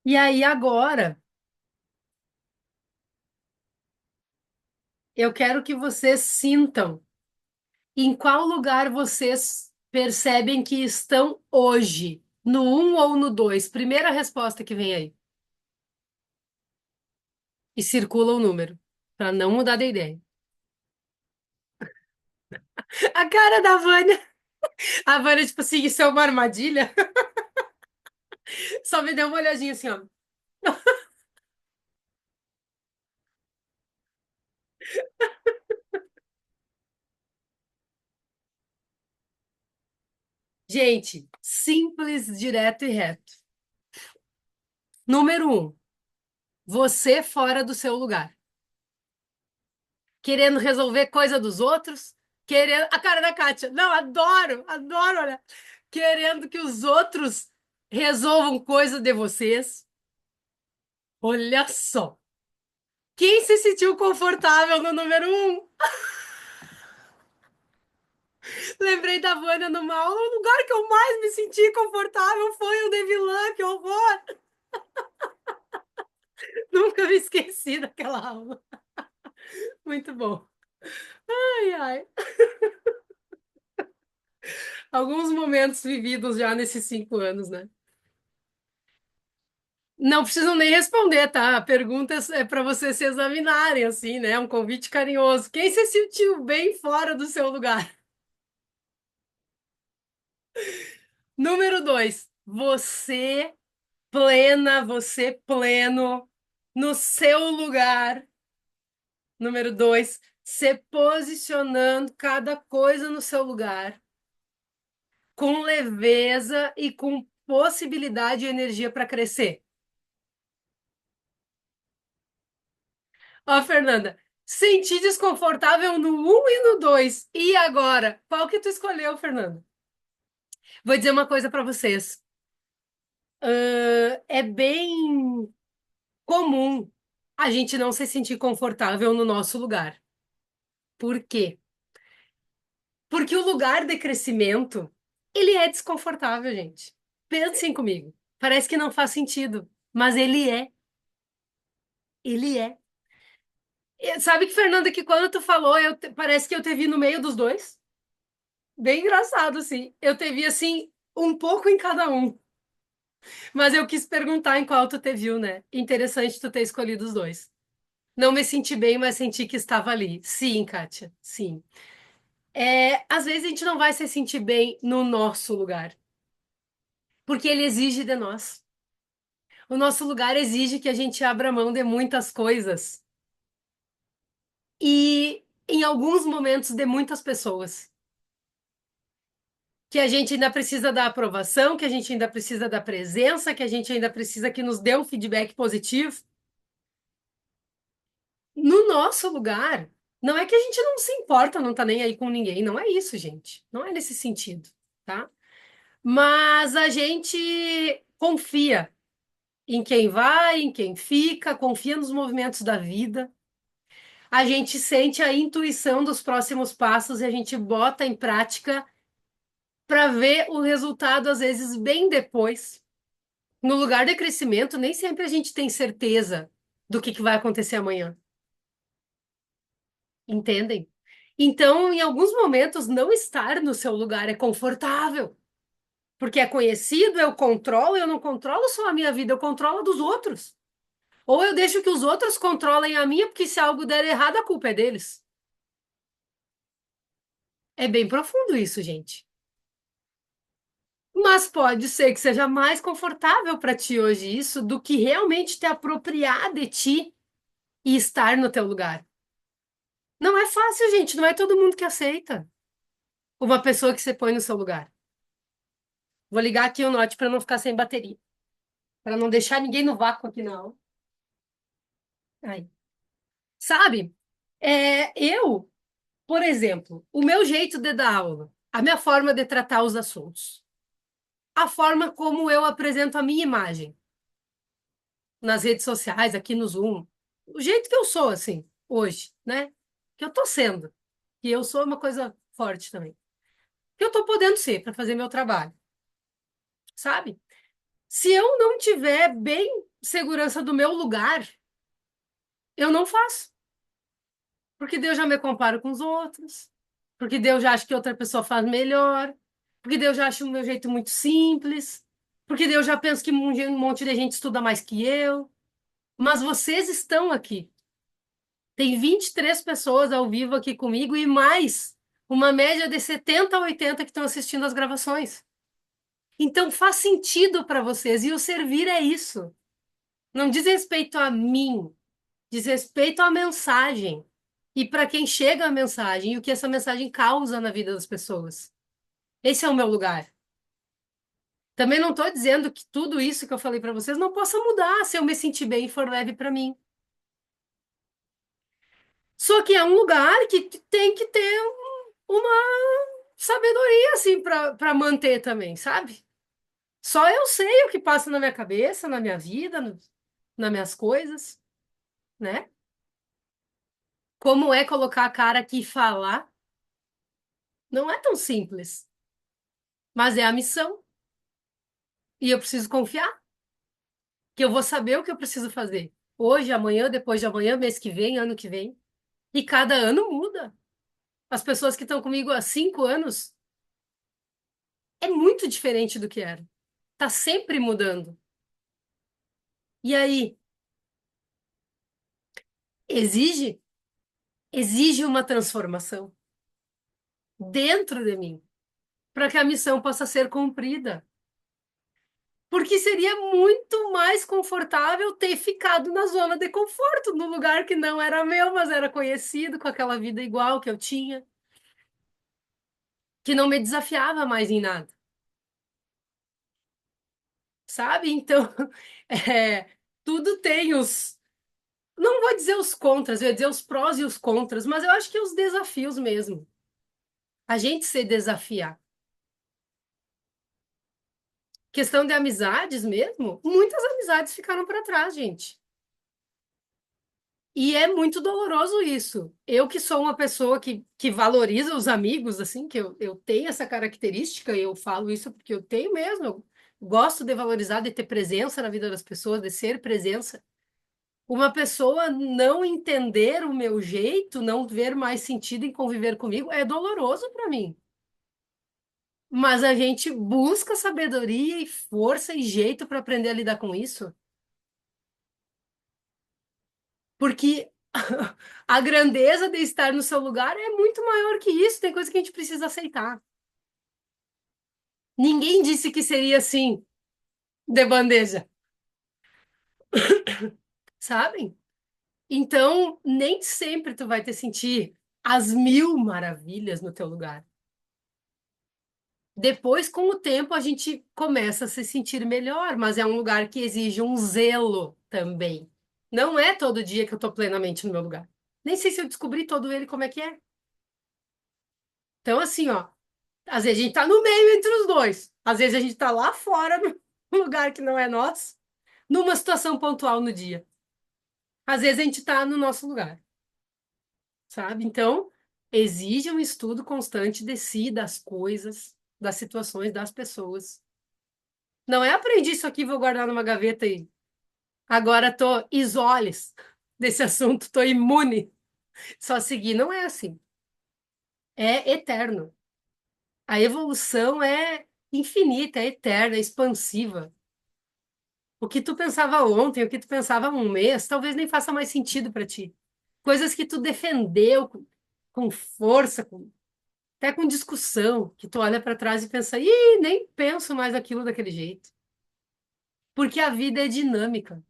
E aí, agora, eu quero que vocês sintam em qual lugar vocês percebem que estão hoje, no um ou no 2. Primeira resposta que vem aí. E circula o número, para não mudar de ideia. A cara da Vânia. A Vânia, tipo assim, isso é uma armadilha? Só me deu uma olhadinha assim, ó. Gente, simples, direto e reto. Número um, você fora do seu lugar. Querendo resolver coisa dos outros. Querendo. A cara da Kátia. Não, adoro, adoro, olha. Querendo que os outros resolvam coisa de vocês. Olha só. Quem se sentiu confortável no número um? Lembrei da Vânia numa aula. O lugar que eu mais me senti confortável foi o de vilã, que horror! Nunca me esqueci daquela aula. Muito bom. Ai, ai. Alguns momentos vividos já nesses 5 anos, né? Não precisam nem responder, tá? A pergunta é para vocês se examinarem, assim, né? Um convite carinhoso. Quem se sentiu bem fora do seu lugar? Número 2, você pleno no seu lugar. Número 2, se posicionando cada coisa no seu lugar, com leveza e com possibilidade e energia para crescer. Ó, Fernanda, senti desconfortável no um e no 2. E agora? Qual que tu escolheu, Fernanda? Vou dizer uma coisa para vocês. É bem comum a gente não se sentir confortável no nosso lugar. Por quê? Porque o lugar de crescimento, ele é desconfortável, gente. Pensem comigo. Parece que não faz sentido, mas ele é. Ele é. E sabe que, Fernanda, que quando tu falou, parece que eu te vi no meio dos dois? Bem engraçado, assim. Eu te vi, assim, um pouco em cada um. Mas eu quis perguntar em qual tu te viu, né? Interessante tu ter escolhido os dois. Não me senti bem, mas senti que estava ali. Sim, Kátia, sim. Às vezes a gente não vai se sentir bem no nosso lugar, porque ele exige de nós. O nosso lugar exige que a gente abra mão de muitas coisas e, em alguns momentos, de muitas pessoas. Que a gente ainda precisa da aprovação, que a gente ainda precisa da presença, que a gente ainda precisa que nos dê um feedback positivo. No nosso lugar, não é que a gente não se importa, não tá nem aí com ninguém, não é isso, gente. Não é nesse sentido, tá? Mas a gente confia em quem vai, em quem fica, confia nos movimentos da vida. A gente sente a intuição dos próximos passos e a gente bota em prática para ver o resultado, às vezes, bem depois. No lugar de crescimento, nem sempre a gente tem certeza do que vai acontecer amanhã, entendem? Então, em alguns momentos, não estar no seu lugar é confortável, porque é conhecido, eu não controlo só a minha vida, eu controlo a dos outros. Ou eu deixo que os outros controlem a minha, porque se algo der errado, a culpa é deles. É bem profundo isso, gente. Mas pode ser que seja mais confortável para ti hoje isso do que realmente te apropriar de ti e estar no teu lugar. Não é fácil, gente. Não é todo mundo que aceita uma pessoa que você põe no seu lugar. Vou ligar aqui o note para não ficar sem bateria, para não deixar ninguém no vácuo aqui, não. Aí. Sabe? Por exemplo, o meu jeito de dar aula, a minha forma de tratar os assuntos, a forma como eu apresento a minha imagem nas redes sociais, aqui no Zoom, o jeito que eu sou, assim, hoje, né? Que eu tô sendo. Que eu sou uma coisa forte também. Que eu tô podendo ser para fazer meu trabalho, sabe? Se eu não tiver bem segurança do meu lugar, eu não faço. Porque Deus já me compara com os outros. Porque Deus já acha que outra pessoa faz melhor. Porque Deus já acha o meu jeito muito simples. Porque Deus já pensa que um monte de gente estuda mais que eu. Mas vocês estão aqui. Tem 23 pessoas ao vivo aqui comigo e mais uma média de 70 a 80 que estão assistindo as gravações. Então faz sentido para vocês e o servir é isso. Não diz respeito a mim, diz respeito à mensagem e para quem chega a mensagem e o que essa mensagem causa na vida das pessoas. Esse é o meu lugar. Também não estou dizendo que tudo isso que eu falei para vocês não possa mudar se eu me sentir bem e for leve para mim. Só que é um lugar que tem que ter uma sabedoria assim para manter também, sabe? Só eu sei o que passa na minha cabeça, na minha vida, nas minhas coisas, né? Como é colocar a cara aqui e falar, não é tão simples, mas é a missão. E eu preciso confiar que eu vou saber o que eu preciso fazer. Hoje, amanhã, depois de amanhã, mês que vem, ano que vem. E cada ano muda. As pessoas que estão comigo há 5 anos é muito diferente do que era. Tá sempre mudando. E aí, exige, exige uma transformação dentro de mim para que a missão possa ser cumprida. Porque seria muito mais confortável ter ficado na zona de conforto, no lugar que não era meu, mas era conhecido, com aquela vida igual que eu tinha, que não me desafiava mais em nada, sabe? Então, é, tudo tem os. Não vou dizer os contras, eu ia dizer os prós e os contras, mas eu acho que os desafios mesmo. A gente se desafiar. Questão de amizades mesmo, muitas amizades ficaram para trás, gente. E é muito doloroso isso. Eu que sou uma pessoa que valoriza os amigos, assim, que eu tenho essa característica, e eu falo isso porque eu tenho mesmo. Eu gosto de valorizar, de ter presença na vida das pessoas, de ser presença. Uma pessoa não entender o meu jeito, não ver mais sentido em conviver comigo, é doloroso para mim. Mas a gente busca sabedoria e força e jeito para aprender a lidar com isso. Porque a grandeza de estar no seu lugar é muito maior que isso. Tem coisa que a gente precisa aceitar. Ninguém disse que seria assim, de bandeja, sabem? Então, nem sempre tu vai te sentir as mil maravilhas no teu lugar. Depois, com o tempo, a gente começa a se sentir melhor, mas é um lugar que exige um zelo também. Não é todo dia que eu tô plenamente no meu lugar. Nem sei se eu descobri todo ele como é que é. Então, assim, ó, às vezes a gente tá no meio entre os dois. Às vezes a gente tá lá fora, no lugar que não é nosso, numa situação pontual no dia. Às vezes a gente tá no nosso lugar, sabe? Então, exige um estudo constante de si, das coisas, das situações, das pessoas. Não é aprendi isso aqui, vou guardar numa gaveta e agora tô isoles desse assunto, tô imune. Só seguir não é assim. É eterno. A evolução é infinita, é eterna, é expansiva. O que tu pensava ontem, o que tu pensava há um mês, talvez nem faça mais sentido para ti. Coisas que tu defendeu com força, até com discussão, que tu olha para trás e pensa, ih, nem penso mais aquilo daquele jeito. Porque a vida é dinâmica.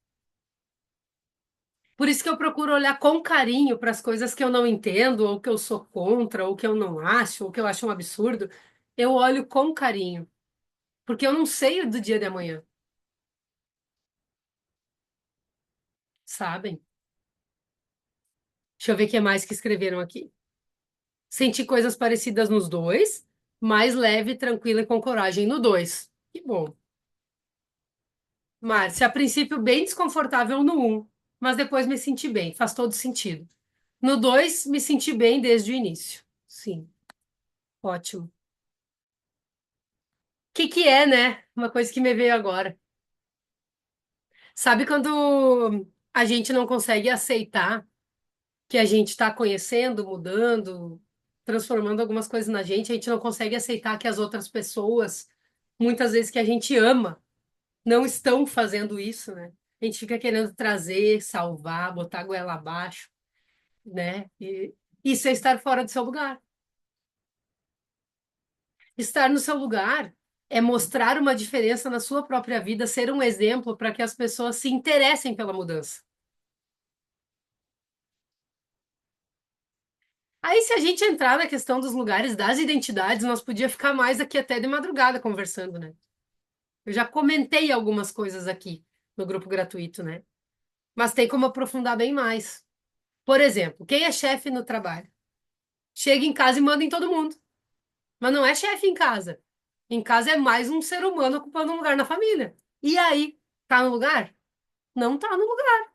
Por isso que eu procuro olhar com carinho para as coisas que eu não entendo, ou que eu sou contra, ou que eu não acho, ou que eu acho um absurdo. Eu olho com carinho, porque eu não sei do dia de amanhã, sabem? Deixa eu ver o que mais que escreveram aqui. Senti coisas parecidas nos dois, mais leve, tranquila e com coragem no dois. Que bom. Márcia, a princípio bem desconfortável no um, mas depois me senti bem, faz todo sentido. No dois, me senti bem desde o início. Sim, ótimo. O que é, né? Uma coisa que me veio agora. Sabe quando a gente não consegue aceitar que a gente está conhecendo, mudando, transformando algumas coisas na gente, a gente não consegue aceitar que as outras pessoas, muitas vezes que a gente ama, não estão fazendo isso, né? A gente fica querendo trazer, salvar, botar a goela abaixo, né? E isso é estar fora do seu lugar. Estar no seu lugar é mostrar uma diferença na sua própria vida, ser um exemplo para que as pessoas se interessem pela mudança. Aí, se a gente entrar na questão dos lugares, das identidades, nós podíamos ficar mais aqui até de madrugada conversando, né? Eu já comentei algumas coisas aqui no grupo gratuito, né? Mas tem como aprofundar bem mais. Por exemplo, quem é chefe no trabalho? Chega em casa e manda em todo mundo. Mas não é chefe em casa. Em casa é mais um ser humano ocupando um lugar na família. E aí, tá no lugar? Não tá no lugar.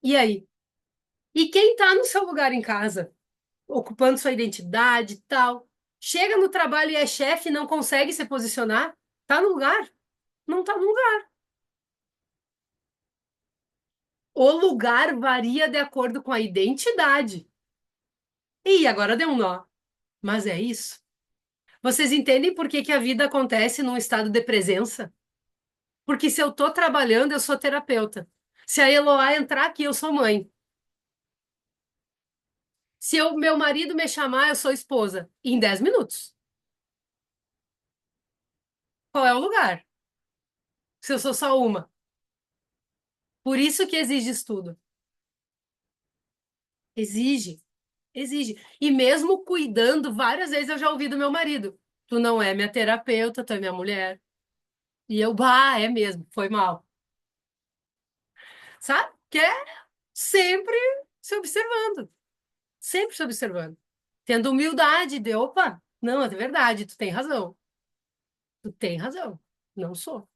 E aí? E quem tá no seu lugar em casa, ocupando sua identidade e tal, chega no trabalho e é chefe e não consegue se posicionar? Tá no lugar? Não tá no lugar. O lugar varia de acordo com a identidade. Ih, agora deu um nó. Mas é isso. Vocês entendem por que que a vida acontece num estado de presença? Porque se eu tô trabalhando, eu sou terapeuta. Se a Eloá entrar aqui, eu sou mãe. Se o meu marido me chamar, eu sou esposa. Em 10 minutos. Qual é o lugar? Se eu sou só uma. Por isso que exige estudo. Exige, exige. E mesmo cuidando, várias vezes eu já ouvi do meu marido: tu não é minha terapeuta, tu é minha mulher. E eu, bah, é mesmo, foi mal. Sabe? Que é sempre se observando. Sempre se observando. Tendo humildade de, opa, não, é verdade, tu tem razão. Tu tem razão. Não sou.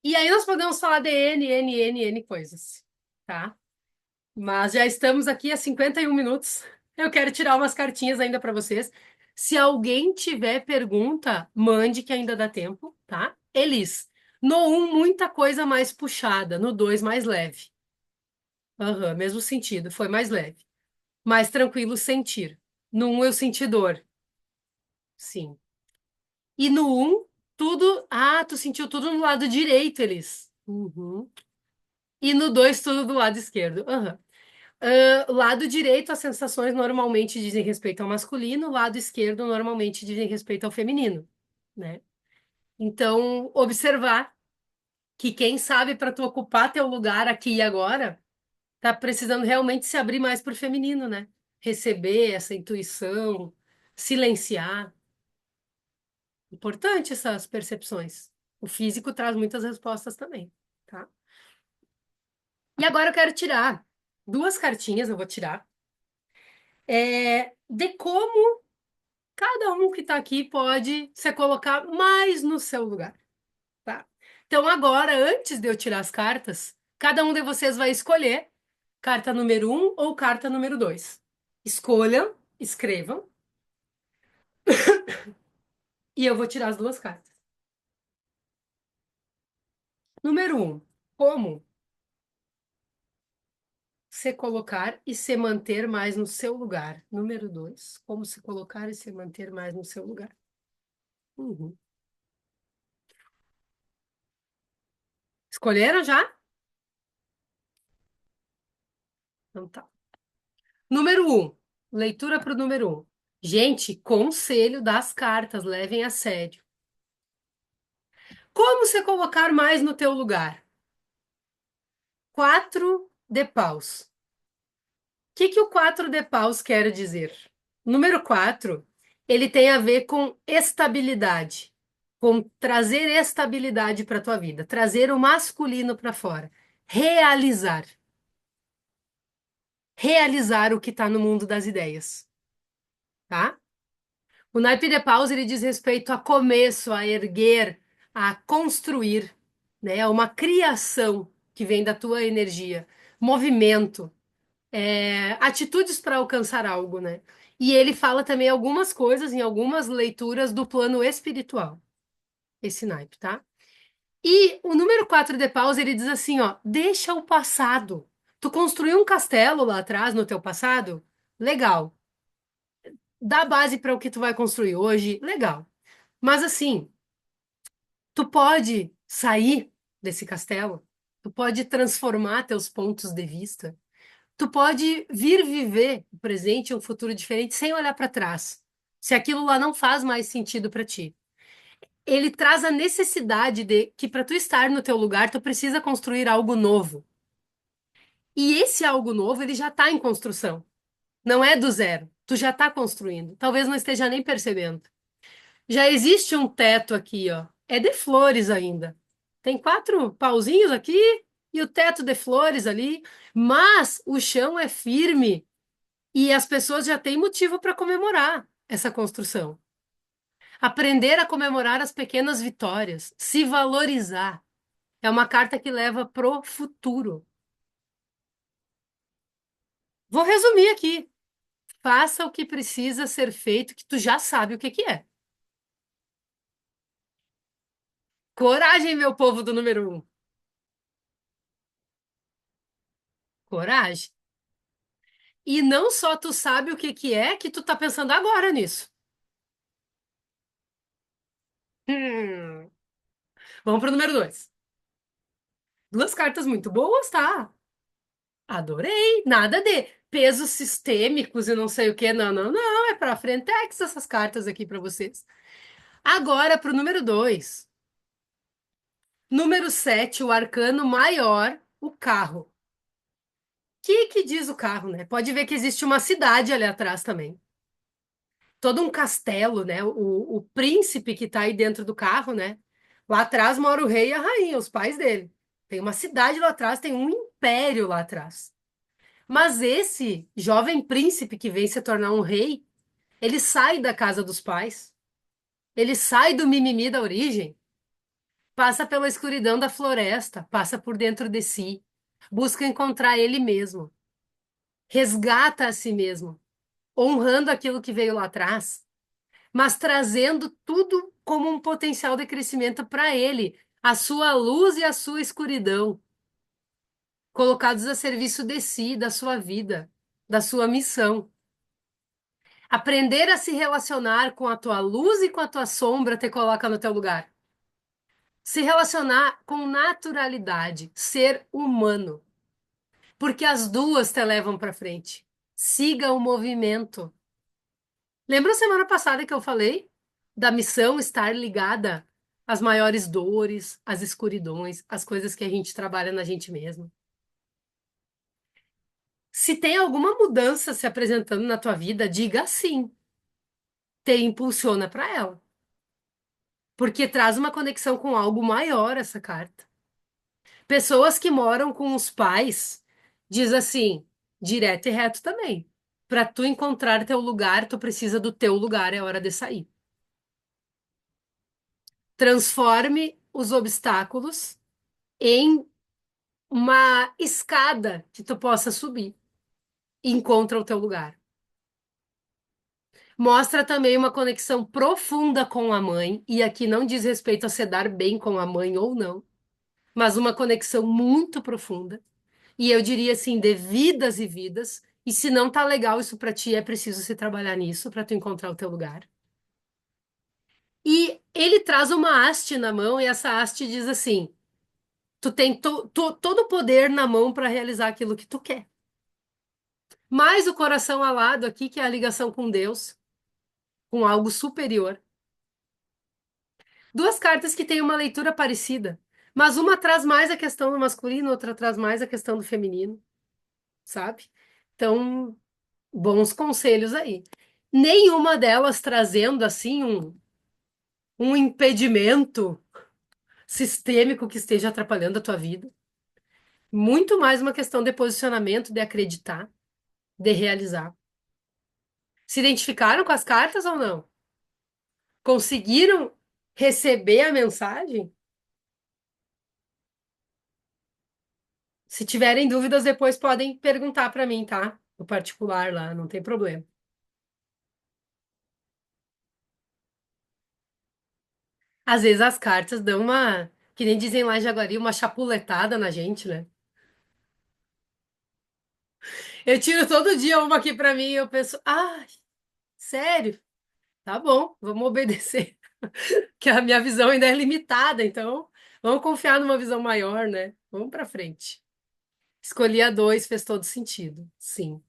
E aí nós podemos falar de N coisas, tá? Mas já estamos aqui há 51 minutos. Eu quero tirar umas cartinhas ainda para vocês. Se alguém tiver pergunta, mande que ainda dá tempo, tá? Elis, no um muita coisa mais puxada, no 2 mais leve. Aham, mesmo sentido, foi mais leve. Mais tranquilo sentir. No um eu senti dor, sim. E no um tudo. Ah, tu sentiu tudo no lado direito, Elis. Uhum. E no 2 tudo do lado esquerdo. Aham. Lado direito, as sensações normalmente dizem respeito ao masculino, lado esquerdo normalmente dizem respeito ao feminino, né? Então, observar que quem sabe para tu ocupar teu lugar aqui e agora, tá precisando realmente se abrir mais pro feminino, né? Receber essa intuição, silenciar. Importante essas percepções. O físico traz muitas respostas também, tá? E agora eu quero tirar duas cartinhas, eu vou tirar, de como cada um que está aqui pode se colocar mais no seu lugar, tá? Então, agora, antes de eu tirar as cartas, cada um de vocês vai escolher carta número um ou carta número 2. Escolham, escrevam, e eu vou tirar as duas cartas. Número um, como se colocar e se manter mais no seu lugar. Número 2, como se colocar e se manter mais no seu lugar. Uhum. Escolheram já? Então tá. Número um, leitura para o número um. Gente, conselho das cartas, levem a sério. Como se colocar mais no teu lugar? Quatro de paus. O que o quatro de paus quer dizer? Número quatro, ele tem a ver com estabilidade, com trazer estabilidade para a tua vida, trazer o masculino para fora, realizar, realizar o que está no mundo das ideias, tá? O naipe de paus ele diz respeito a começo, a erguer, a construir, né? É uma criação que vem da tua energia, movimento, atitudes para alcançar algo, né? E ele fala também algumas coisas em algumas leituras do plano espiritual, esse naipe, tá? E o número 4 de paus ele diz assim, ó, deixa o passado. Tu construiu um castelo lá atrás no teu passado? Legal. Dá base para o que tu vai construir hoje? Legal. Mas assim, tu pode sair desse castelo, tu pode transformar teus pontos de vista, tu pode vir viver o presente e um futuro diferente sem olhar para trás. Se aquilo lá não faz mais sentido para ti. Ele traz a necessidade de que para tu estar no teu lugar, tu precisa construir algo novo. E esse algo novo, ele já está em construção. Não é do zero. Tu já está construindo. Talvez não esteja nem percebendo. Já existe um teto aqui, ó. É de flores ainda. Tem quatro pauzinhos aqui e o teto de flores ali, mas o chão é firme e as pessoas já têm motivo para comemorar essa construção. Aprender a comemorar as pequenas vitórias, se valorizar, é uma carta que leva pro futuro. Vou resumir aqui. Faça o que precisa ser feito, que tu já sabe o que que é. Coragem, meu povo do número um. Coragem. E não só tu sabe o que que é que tu tá pensando agora nisso. Hum. Vamos pro número 2. Duas cartas muito boas, tá? Adorei. Nada de pesos sistêmicos e não sei o quê. Não, não, não. É pra frentex essas cartas aqui pra vocês. Agora pro número 2. Número 7, o arcano maior, o carro. O que diz o carro, né? Pode ver que existe uma cidade ali atrás também. Todo um castelo, né? O príncipe que tá aí dentro do carro, né? Lá atrás mora o rei e a rainha, os pais dele. Tem uma cidade lá atrás, tem um império lá atrás. Mas esse jovem príncipe que vem se tornar um rei, ele sai da casa dos pais, ele sai do mimimi da origem, passa pela escuridão da floresta, passa por dentro de si, busca encontrar ele mesmo, resgata a si mesmo, honrando aquilo que veio lá atrás, mas trazendo tudo como um potencial de crescimento para ele, a sua luz e a sua escuridão, colocados a serviço de si, da sua vida, da sua missão. Aprender a se relacionar com a tua luz e com a tua sombra te coloca no teu lugar. Se relacionar com naturalidade, ser humano, porque as duas te levam para frente. Siga o movimento. Lembra semana passada que eu falei da missão estar ligada às maiores dores, às escuridões, às coisas que a gente trabalha na gente mesmo? Se tem alguma mudança se apresentando na tua vida, diga sim. Te impulsiona para ela, porque traz uma conexão com algo maior essa carta. Pessoas que moram com os pais, diz assim, direto e reto também. Para tu encontrar teu lugar, tu precisa do teu lugar, é hora de sair. Transforme os obstáculos em uma escada que tu possa subir. Encontra o teu lugar. Mostra também uma conexão profunda com a mãe, e aqui não diz respeito a se dar bem com a mãe ou não, mas uma conexão muito profunda. E eu diria assim, de vidas e vidas. E se não tá legal isso pra ti, é preciso se trabalhar nisso pra tu encontrar o teu lugar. E ele traz uma haste na mão e essa haste diz assim: tu tem todo o poder na mão pra realizar aquilo que tu quer. Mais o coração alado aqui, que é a ligação com Deus, com algo superior. Duas cartas que têm uma leitura parecida, mas uma traz mais a questão do masculino, outra traz mais a questão do feminino, sabe? Então, bons conselhos aí. Nenhuma delas trazendo assim um impedimento sistêmico que esteja atrapalhando a tua vida. Muito mais uma questão de posicionamento, de acreditar, de realizar. Se identificaram com as cartas ou não? Conseguiram receber a mensagem? Se tiverem dúvidas, depois podem perguntar para mim, tá? No particular lá, não tem problema. Às vezes as cartas dão uma, que nem dizem lá em Jaguari, uma chapuletada na gente, né? Eu tiro todo dia uma aqui pra mim e eu penso, ah, sério? Tá bom, vamos obedecer. Que a minha visão ainda é limitada, então vamos confiar numa visão maior, né? Vamos pra frente. Escolhi a 2, fez todo sentido. Sim.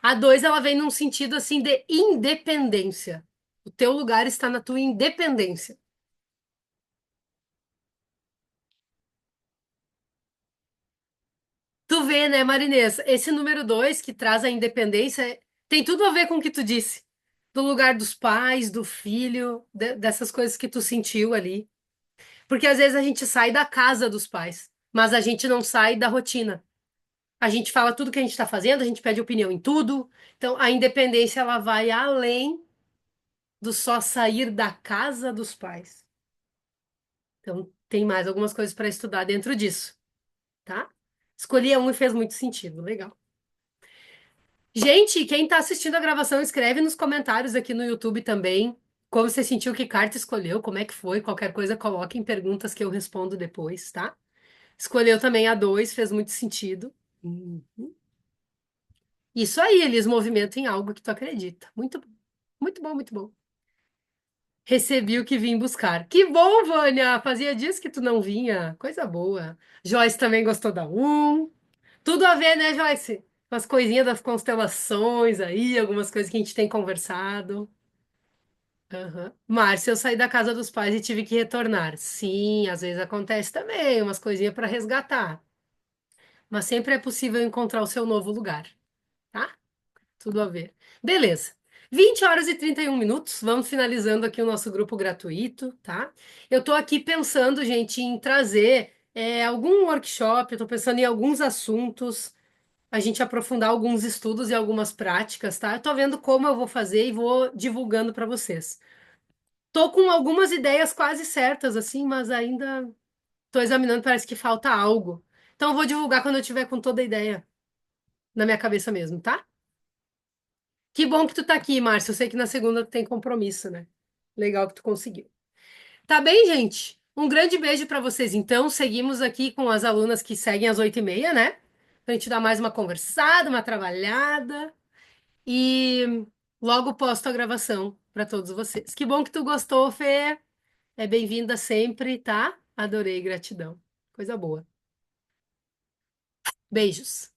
A 2 ela vem num sentido assim de independência. O teu lugar está na tua independência. Tu vê, né, Marinês? Esse número 2 que traz a independência tem tudo a ver com o que tu disse. Do lugar dos pais, do filho, dessas coisas que tu sentiu ali. Porque às vezes a gente sai da casa dos pais, mas a gente não sai da rotina. A gente fala tudo que a gente está fazendo, a gente pede opinião em tudo. Então a independência ela vai além do só sair da casa dos pais. Então tem mais algumas coisas para estudar dentro disso, tá? Escolhi um e fez muito sentido, legal. Gente, quem está assistindo a gravação, escreve nos comentários aqui no YouTube também como você sentiu, que carta escolheu, como é que foi, qualquer coisa coloque em perguntas que eu respondo depois, tá? Escolheu também a 2, fez muito sentido. Uhum. Isso aí, eles movimentam em algo que tu acredita. Muito bom, muito bom, muito bom. Recebi o que vim buscar. Que bom, Vânia! Fazia dias que tu não vinha. Coisa boa. Joyce também gostou da Tudo a ver, né, Joyce? Umas coisinhas das constelações aí, algumas coisas que a gente tem conversado. Aham. Márcia, eu saí da casa dos pais e tive que retornar. Sim, às vezes acontece também, umas coisinhas para resgatar. Mas sempre é possível encontrar o seu novo lugar, tá? Tudo a ver. Beleza. 20 horas e 31 minutos. Vamos finalizando aqui o nosso grupo gratuito, tá? Eu tô aqui pensando, gente, em trazer algum workshop, eu tô pensando em alguns assuntos, a gente aprofundar alguns estudos e algumas práticas, tá? Eu tô vendo como eu vou fazer e vou divulgando para vocês. Tô com algumas ideias quase certas, assim, mas ainda tô examinando, parece que falta algo. Então eu vou divulgar quando eu tiver com toda a ideia na minha cabeça mesmo, tá? Que bom que tu tá aqui, Márcio. Eu sei que na segunda tu tem compromisso, né? Legal que tu conseguiu. Tá bem, gente? Um grande beijo pra vocês. Então, seguimos aqui com as alunas que seguem às 8h30, né? Pra gente dar mais uma conversada, uma trabalhada. E logo posto a gravação pra todos vocês. Que bom que tu gostou, Fê. É bem-vinda sempre, tá? Adorei, gratidão. Coisa boa. Beijos.